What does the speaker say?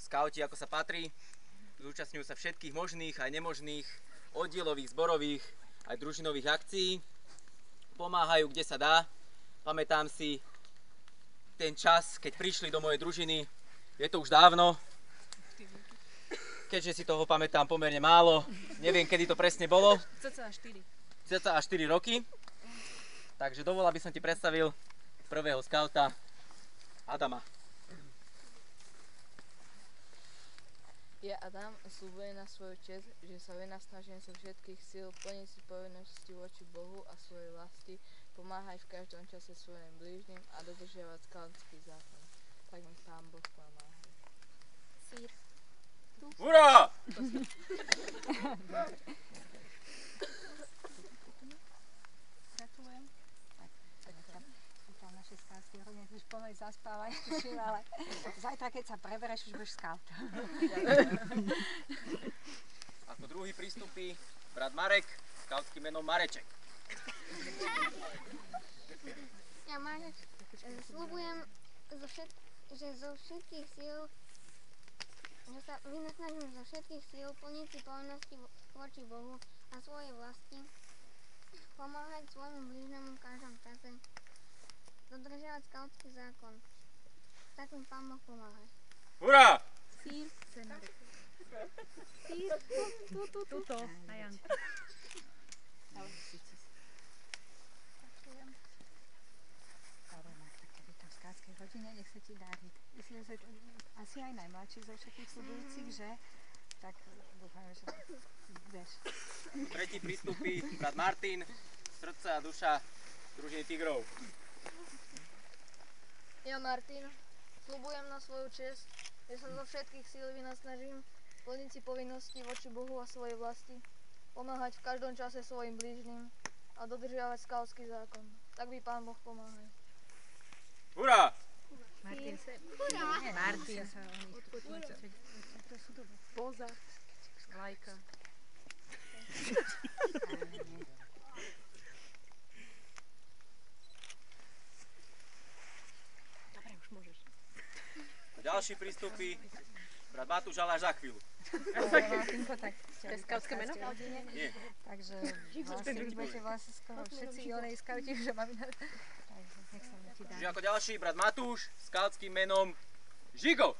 skauti, ako sa patrí. Zúčastňujú sa všetkých možných aj nemožných oddielových, zborových aj družinových akcií. Pomáhajú, kde sa dá. Pamätám si ten čas, keď prišli do mojej družiny. Je to už dávno. Keďže si toho pamätám pomerne málo. Neviem, kedy to presne bolo. Cca 4 roky. Takže dovol, aby som ti predstavil prvého skauta, Adama. Ja Adam sľubujem na svoju česť, že sa vynasnažím zo všetkých síl plniť si povinnosti voči Bohu a svojej vlasti, pomáhať v každom čase svojim blížnym a dodržiavať skautský zákon. Tak mi Pán Boh pomáha. Sír. Hurá! Gratulujem. Naše skautské rodiny už pomaly zaspávajú, ale zajtra, keď sa prebereš, už budeš skaut. Ako druhý prístupí brat Marek, skautským menom Mareček. Ja Marek, sľubujem, že zo všetkých síl, že sa vynasnažím zo všetkých síl plniť si povinnosti voči Bohu a svojej vlasti, pomáhať svojmu blížnemu v každom čase, dodržiavať skautský zákon. Tak mi Pán Boh pomáha. Hurá! Sír. Sír. Tuto. Na Janku. V skautskej rodine nech sa ti darí. Myslím, že asi aj najmladší zo všetkých sľubujúcich, že? Tak dúfam, že budeš. Tretí prístupí brat Martin, srdce a duša družiny Tigrov. Ja Martin, sľubujem na svoju česť, že sa zo všetkých síl vynasnažím plniť si povinnosti voči Bohu a svojej vlasti, pomáhať v každom čase svojim blížnym a dodržiavať skautský zákon. Tak by Pán Boh pomáhal. Hurá! Martin. Hurá! Martin. Poza. Lajka. Dobre, už môžeš. Ďalší prístupí brat Matúš, ale až za chvíľu. To je skautské meno? Nie. Takže vlastne budete vlastne skoro všetci onej skauti, že máme na... Takže nech sa mi ti dá. Čiže ako ďalší brat Matúš, skautským menom Žigo.